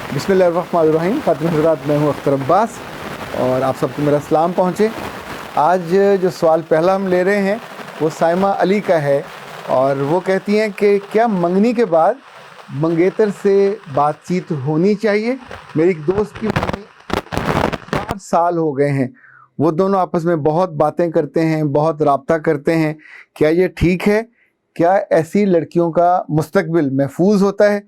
बिस्मिल्लाहिर्रहमानिर्रहीम। खातिन हज़रात, मैं हूँ अख्तर अब्बास और आप सबको मेरा सलाम पहुँचे। आज जो सवाल पहला हम ले रहे हैं वो साइमा अली का है और वो कहती हैं कि क्या मंगनी के बाद मंगेतर से बातचीत होनी चाहिए। मेरी एक दोस्त की मंगनी 4 साल हो गए हैं, वो दोनों आपस में बहुत बातें करते हैं, बहुत राब्ता करते हैं। क्या ये ठीक है? क्या ऐसी लड़कियों का मुस्तकबिल महफूज होता है?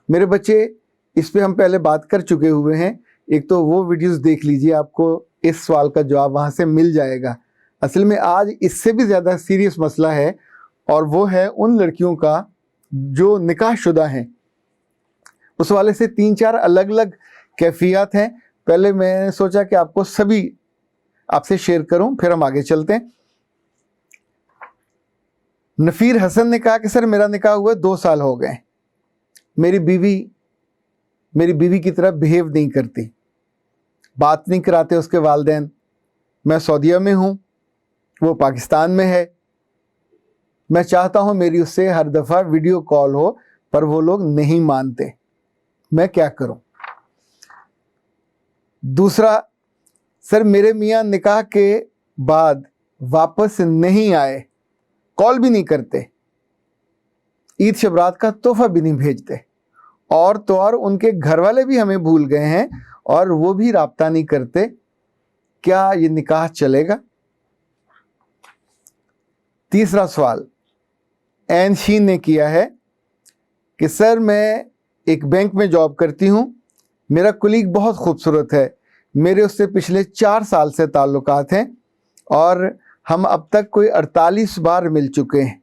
मेरे बच्चे, इस पे हम पहले बात कर चुके हुए हैं। एक तो वो वीडियोस देख लीजिए, आपको इस सवाल का जवाब वहाँ से मिल जाएगा। असल में आज इससे भी ज़्यादा सीरियस मसला है और वो है उन लड़कियों का जो निकाह शुदा हैं। उस वाले से 3-4 अलग अलग कैफियत हैं। पहले मैंने सोचा कि आपको सभी आपसे शेयर करूं, फिर हम आगे चलते हैं। नफ़ीर हसन ने कहा कि सर मेरा निकाह हुआ 2 साल हो गए, मेरी बीवी की तरह बिहेव नहीं करती, बात नहीं कराते उसके वालिदैन। मैं सऊदीया में हूँ, वो पाकिस्तान में है। मैं चाहता हूँ मेरी उससे हर दफ़ा वीडियो कॉल हो, पर वो लोग नहीं मानते। मैं क्या करूँ? दूसरा, सर मेरे मियाँ निकाह के बाद वापस नहीं आए, कॉल भी नहीं करते, ईद शबरात का तोहफा भी नहीं भेजते, और तो और उनके घर वाले भी हमें भूल गए हैं और वो भी राब्ता नहीं करते। क्या ये निकाह चलेगा? तीसरा सवाल ऐन शीन ने किया है कि सर मैं एक बैंक में जॉब करती हूँ, मेरा कुलीग बहुत खूबसूरत है, मेरे उससे पिछले 4 साल से ताल्लुकात हैं और हम अब तक कोई 48 बार मिल चुके हैं।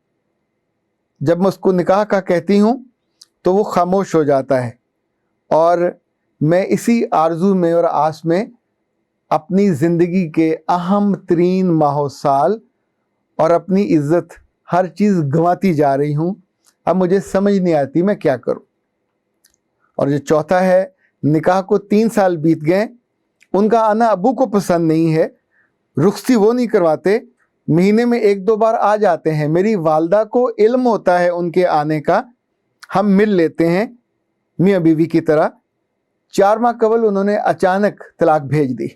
जब मैं उसको निकाह का कहती हूँ तो वो खामोश हो जाता है और मैं इसी आरजू में और आस में अपनी ज़िंदगी के अहम तरीन माहो साल और अपनी इज़्ज़त हर चीज़ गंवाती जा रही हूँ। अब मुझे समझ नहीं आती मैं क्या करूँ। और जो चौथा है, निकाह को 3 साल बीत गए, उनका आना अबू को पसंद नहीं है, रुखसती वो नहीं करवाते, महीने में 1-2 बार आ जाते हैं। मेरी वालदा को इल्म होता है उनके आने का, हम मिल लेते हैं मियाँ बीवी की तरह। 4 माह कबल उन्होंने अचानक तलाक भेज दी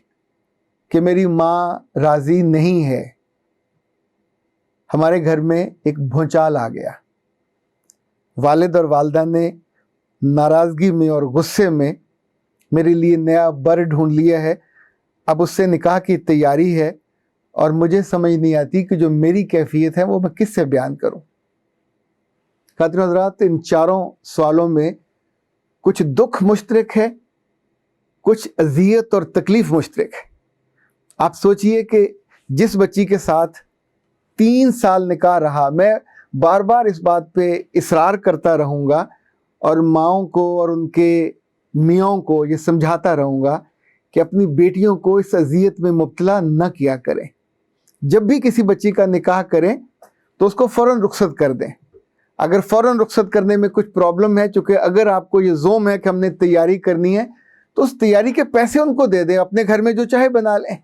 कि मेरी माँ राज़ी नहीं है। हमारे घर में एक भूचाल आ गया। वालिद और वालदा ने नाराज़गी में और गुस्से में मेरे लिए नया बर ढूंढ लिया है। अब उससे निकाह की तैयारी है और मुझे समझ नहीं आती कि जो मेरी कैफियत है वो मैं किससे बयान करूं। खातिन हज़रात, इन चारों सवालों में कुछ दुख मुश्तरक है, कुछ अज़ियत और तकलीफ़ मुश्तरक है। आप सोचिए कि जिस बच्ची के साथ 3 साल निकाह रहा, मैं बार बार इस बात पे इसरार करता रहूँगा और माँओं को और उनके मियाँओं को ये समझाता रहूँगा कि अपनी बेटियों को इस अज़ियत में मुब्तला न किया करें। जब भी किसी बच्ची का निकाह करें तो उसको फ़ौरन रुखसत कर दें। अगर फ़ौरन रुखसत करने में कुछ प्रॉब्लम है, चूँकि अगर आपको ये ज़ोम है कि हमने तैयारी करनी है, तो उस तैयारी के पैसे उनको दे दें, अपने घर में जो चाहे बना लें।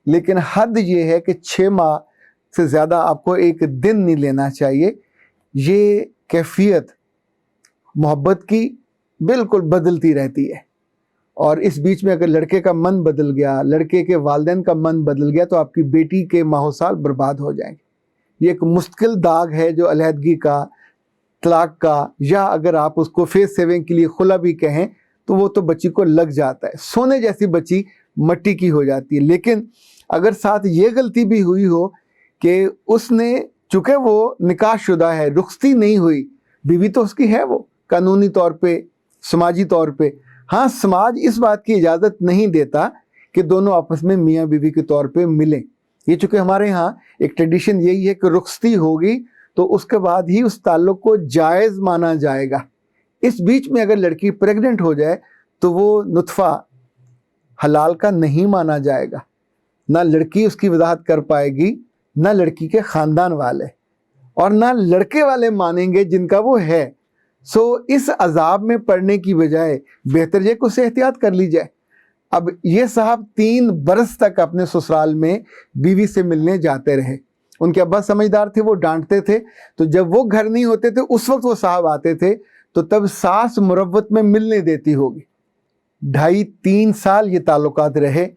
लेकिन हद ये है कि 6 माह से ज़्यादा आपको एक दिन नहीं लेना चाहिए। ये कैफियत मोहब्बत की बिल्कुल बदलती रहती है और इस बीच में अगर लड़के का मन बदल गया, लड़के के वालिदैन का मन बदल गया, तो आपकी बेटी के माहौसाल बर्बाद हो जाएंगे। ये एक मुश्किल दाग है जो अलहदगी का, तलाक का, या अगर आप उसको फेस सेविंग के लिए खुला भी कहें तो वो तो बच्ची को लग जाता है। सोने जैसी बच्ची मट्टी की हो जाती है। लेकिन अगर साथ ये गलती भी हुई हो कि उसने, चूँकि वो निकाह शुदा है, रुखसती नहीं हुई, बीवी तो उसकी है वो कानूनी तौर पे, समाजी तौर पे। हाँ, समाज इस बात की इजाज़त नहीं देता कि दोनों आपस में मियाँ बीवी के तौर पे मिलें। ये चूँकि हमारे यहाँ एक ट्रेडिशन यही है कि रुखसती होगी तो उसके बाद ही उस ताल्लुक़ को जायज़ माना जाएगा। इस बीच में अगर लड़की प्रेग्नेंट हो जाए तो वो नुतफ़ा हलाल का नहीं माना जाएगा। ना लड़की उसकी वजाहत कर पाएगी, ना लड़की के ख़ानदान वाले, और ना लड़के वाले मानेंगे जिनका वो है। सो इस अजाब में पड़ने की बजाय बेहतर ये कि उससे एहतियात कर ली जाए। अब ये साहब 3 बरस तक अपने ससुराल में बीवी से मिलने जाते रहे। उनके अब्बा समझदार थे, वो डांटते थे, तो जब वो घर नहीं होते थे उस वक्त वो साहब आते थे तो तब सास मुरव्वत में मिलने देती होगी। 2.5-3 साल ये ताल्लुकात रहे।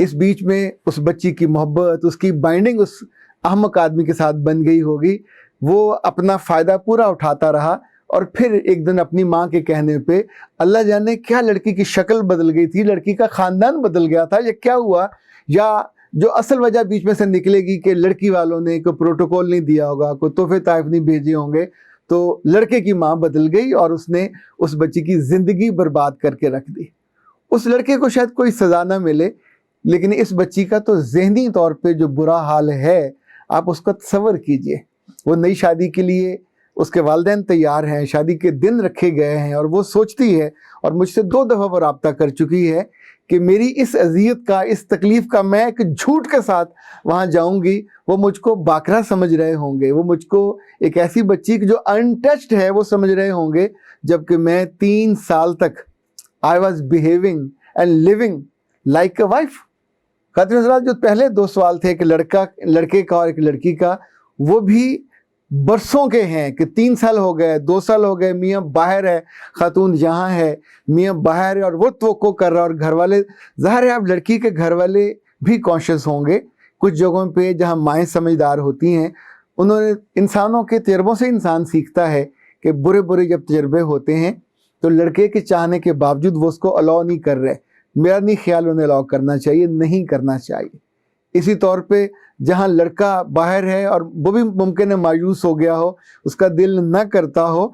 इस बीच में उस बच्ची की मोहब्बत, उसकी बाइंडिंग उस अहमक आदमी के साथ बन गई होगी। वो अपना फ़ायदा पूरा उठाता रहा और फिर एक दिन अपनी माँ के कहने पे अल्लाह जाने क्या लड़की की शक्ल बदल गई थी, लड़की का ख़ानदान बदल गया था, या क्या हुआ, या जो असल वजह बीच में से निकलेगी कि लड़की वालों ने कोई प्रोटोकॉल नहीं दिया होगा, कोई तोहफे ताइफ नहीं भेजे होंगे, तो लड़के की माँ बदल गई और उसने उस बच्ची की ज़िंदगी बर्बाद करके रख दी। उस लड़के को शायद कोई सज़ा ना मिले, लेकिन इस बच्ची का तो ज़हनी तौर पे जो बुरा हाल है, आप उसका तसव्वुर कीजिए। वो नई शादी के लिए उसके वालिदैन तैयार हैं, शादी के दिन रखे गए हैं, और वो सोचती है, और मुझसे 2 दफ़ा वो रब्ता कर चुकी है कि मेरी इस अज़ियत का, इस तकलीफ़ का मैं एक झूठ के साथ वहाँ जाऊँगी, वो मुझको बाकरा समझ रहे होंगे, वो मुझको एक ऐसी बच्ची जो अनटच्ड है वो समझ रहे होंगे, जबकि मैं 3 साल तक I was behaving and living like a wife. खातिन हज़रात, जो पहले 2 सवाल थे कि लड़के का और एक लड़की का, वो भी बरसों के हैं कि 3 साल हो गए, 2 साल हो गए, मियाँ बाहर है, खातून यहाँ है, मियाँ बाहर है, और वो तवक्को कर रहा है। और घर वाले, ज़ाहिर है आप लड़की के घर वाले भी कॉन्शियस होंगे, कुछ जगहों पे जहाँ माएँ समझदार होती हैं, उन्होंने इंसानों के तजर्बों से इंसान सीखता है कि बुरे बुरे जब तजर्बे होते हैं तो लड़के के चाहने के बावजूद वो उसको अलाउ नहीं कर रहे। मेरा नहीं ख्याल उन्हें अलाउ करना चाहिए, नहीं करना चाहिए। इसी तौर पे जहाँ लड़का बाहर है और वो भी मुमकिन है मायूस हो गया हो, उसका दिल न करता हो,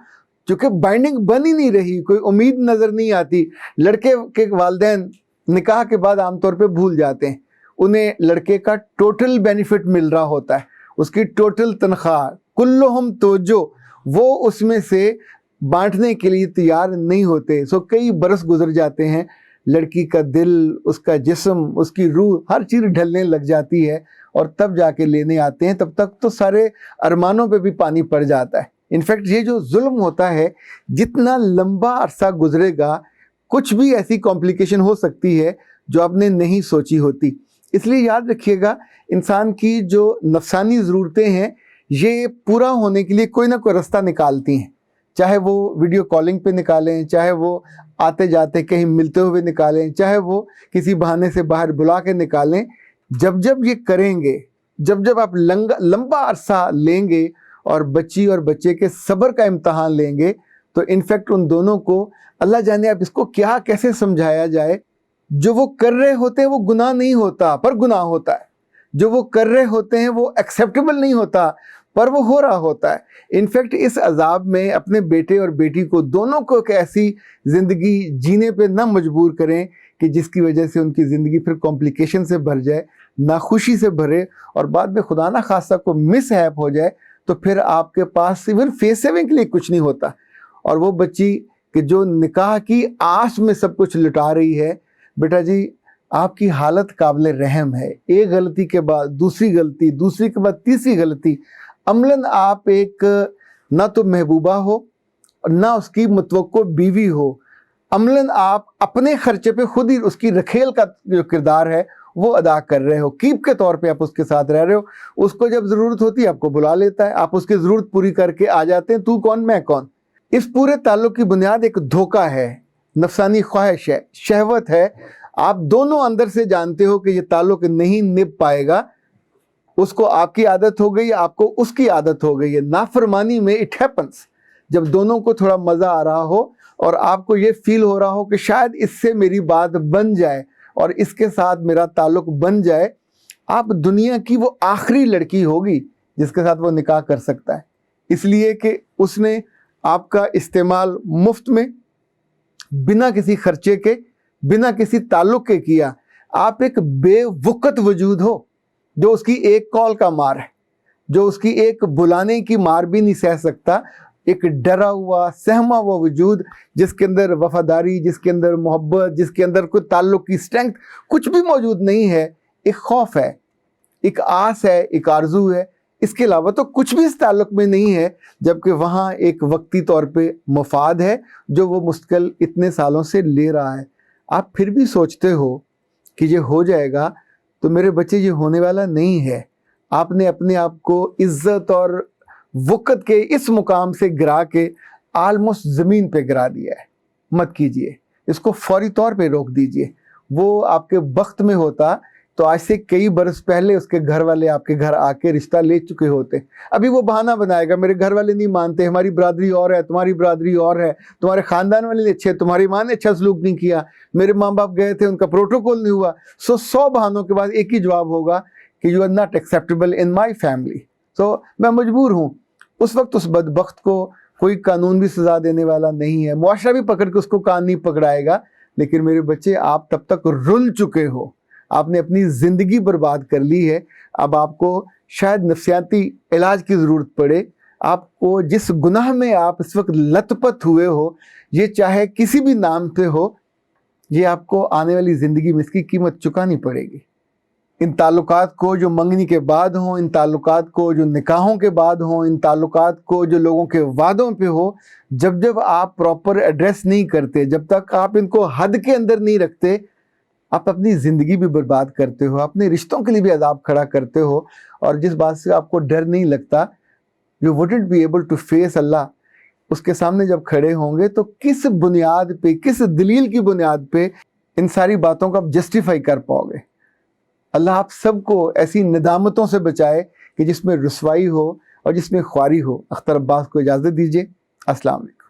चूँकि बाइंडिंग बन ही नहीं रही, कोई उम्मीद नज़र नहीं आती। लड़के के वालिदैन निकाह के बाद आमतौर पे भूल जाते हैं, उन्हें लड़के का टोटल बेनिफिट मिल रहा होता है, उसकी टोटल तनख्वाह, कुल्लुहुम तवज्जो, वो उसमें से बांटने के लिए तैयार नहीं होते। सो कई बरस गुजर जाते हैं, लड़की का दिल, उसका जिस्म, उसकी रूह, हर चीज़ ढलने लग जाती है, और तब जाके लेने आते हैं। तब तक तो सारे अरमानों पे भी पानी पड़ जाता है। इनफैक्ट ये जो जुल्म होता है, जितना लंबा अरसा गुजरेगा, कुछ भी ऐसी कॉम्प्लिकेशन हो सकती है जो आपने नहीं सोची होती। इसलिए याद रखिएगा, इंसान की जो नफसानी ज़रूरतें हैं, ये पूरा होने के लिए कोई ना कोई रास्ता निकालती हैं। चाहे वो वीडियो कॉलिंग पे निकालें, चाहे वो आते जाते कहीं मिलते हुए निकालें, चाहे वो किसी बहाने से बाहर बुला के निकालें। जब जब ये करेंगे, जब जब आप लंबा अरसा लेंगे और बच्ची और बच्चे के सब्र का इम्तहान लेंगे, तो इनफैक्ट उन दोनों को, अल्लाह जाने आप इसको क्या कैसे समझाया जाए, जो वो कर रहे होते हैं वो गुनाह नहीं होता पर गुनाह होता है, जो वो कर रहे होते हैं वो एक्सेप्टेबल नहीं होता पर वो हो रहा होता है। इनफैक्ट इस अजाब में अपने बेटे और बेटी को, दोनों को एक ऐसी ज़िंदगी जीने पे ना मजबूर करें कि जिसकी वजह से उनकी ज़िंदगी फिर कॉम्प्लिकेशन से भर जाए, नाखुशी से भरे, और बाद में खुदा ना खास्ता को मिसहैप हो जाए, तो फिर आपके पास इवन फेस सेविंग के लिए कुछ नहीं होता। और वो बच्ची कि जो निकाह की आस में सब कुछ लुटा रही है, बेटा जी आपकी हालत काबिल रहम है। एक गलती के बाद दूसरी गलती, दूसरी के बाद तीसरी गलती, अमलन आप एक ना तो महबूबा हो और ना उसकी मुतवक्को बीवी हो, अमलन आप अपने खर्चे पे खुद ही उसकी रखेल का जो किरदार है वो अदा कर रहे हो, कीप के तौर पे आप उसके साथ रह रहे हो। उसको जब ज़रूरत होती है आपको बुला लेता है, आप उसकी ज़रूरत पूरी करके आ जाते हैं, तू कौन मैं कौन। इस पूरे ताल्लुक़ की बुनियाद एक धोखा है, नफसानी ख्वाहिश है, शहवत है। आप दोनों अंदर से जानते हो कि ये ताल्लुक़ नहीं निभ पाएगा, उसको आपकी आदत हो गई, आपको उसकी आदत हो गई है। नाफरमानी में इट हैपन्स, जब दोनों को थोड़ा मज़ा आ रहा हो और आपको ये फील हो रहा हो कि शायद इससे मेरी बात बन जाए और इसके साथ मेरा ताल्लुक़ बन जाए, आप दुनिया की वो आखिरी लड़की होगी जिसके साथ वो निकाह कर सकता है, इसलिए कि उसने आपका इस्तेमाल मुफ्त में, बिना किसी खर्चे के, बिना किसी ताल्लुक़ के किया। आप एक बेवक़्त वजूद हो जो उसकी एक कॉल का मार है, जो उसकी एक बुलाने की मार भी नहीं सह सकता। एक डरा हुआ, सहमा हुआ वजूद जिसके अंदर वफादारी, जिसके अंदर मोहब्बत, जिसके अंदर कोई ताल्लुक़ की स्ट्रेंथ कुछ भी मौजूद नहीं है। एक खौफ है, एक आस है, एक आरजू है, इसके अलावा तो कुछ भी इस ताल्लुक़ में नहीं है। जबकि वहाँ एक वक्ती तौर पे मफाद है जो वो मुस्तकिल इतने सालों से ले रहा है। आप फिर भी सोचते हो कि ये हो जाएगा, तो मेरे बच्चे ये होने वाला नहीं है। आपने अपने आप को इज़्ज़त और वक़्त के इस मुकाम से गिरा के آلموسٹ زمین پہ گرا دیا ہے. مت کیجئے اس کو، فوری طور پہ روک دیجئے. وہ آپ کے وقت میں ہوتا تو آج سے کئی برس پہلے اس کے گھر والے آپ کے گھر آ کے رشتہ لے چکے ہوتے. ابھی وہ بہانہ بنائے گا، میرے گھر والے نہیں مانتے، ہماری برادری اور ہے، تمہاری برادری اور ہے، تمہارے خاندان والے اچھے، تمہاری ماں نے اچھا سلوک نہیں کیا، میرے ماں باپ گئے تھے ان کا پروٹوکول نہیں ہوا. 100 بہانوں کے بعد ایک ہی جواب ہوگا کہ you are not acceptable in my family. تو میں مجبور ہوں. اس وقت اس بدبخت کو کوئی قانون بھی سزا دینے والا نہیں ہے، معاشرہ بھی پکڑ کے اس کو کان نہیں پکڑائے گا. لیکن میرے بچے، آپ تب تک رل چکے ہو، آپ نے اپنی زندگی برباد کر لی ہے. اب آپ کو شاید نفسیاتی علاج کی ضرورت پڑے. آپ کو جس گناہ میں آپ اس وقت لت پت ہوئے ہو، یہ چاہے کسی بھی نام پہ ہو، یہ آپ کو آنے والی زندگی میں اس کی قیمت چکانی پڑے گی. ان تعلقات کو جو منگنی کے بعد ہوں، ان تعلقات کو جو نکاحوں کے بعد ہوں، ان تعلقات کو جو لوگوں کے وعدوں پہ ہو، جب آپ پراپر ایڈریس نہیں کرتے، جب تک آپ ان کو حد کے اندر نہیں رکھتے، آپ اپنی زندگی بھی برباد کرتے ہو، اپنے رشتوں کے لیے بھی عذاب کھڑا کرتے ہو. اور جس بات سے آپ کو ڈر نہیں لگتا، you wouldn't be able to face اللہ، اس کے سامنے جب کھڑے ہوں گے تو کس بنیاد پہ، کس دلیل کی بنیاد پہ ان ساری باتوں کو آپ جسٹیفائی کر پاؤ گے؟ اللہ آپ سب کو ایسی ندامتوں سے بچائے کہ جس میں رسوائی ہو اور جس میں خواری ہو. اختر عباس کو اجازت دیجیے. السلام علیکم.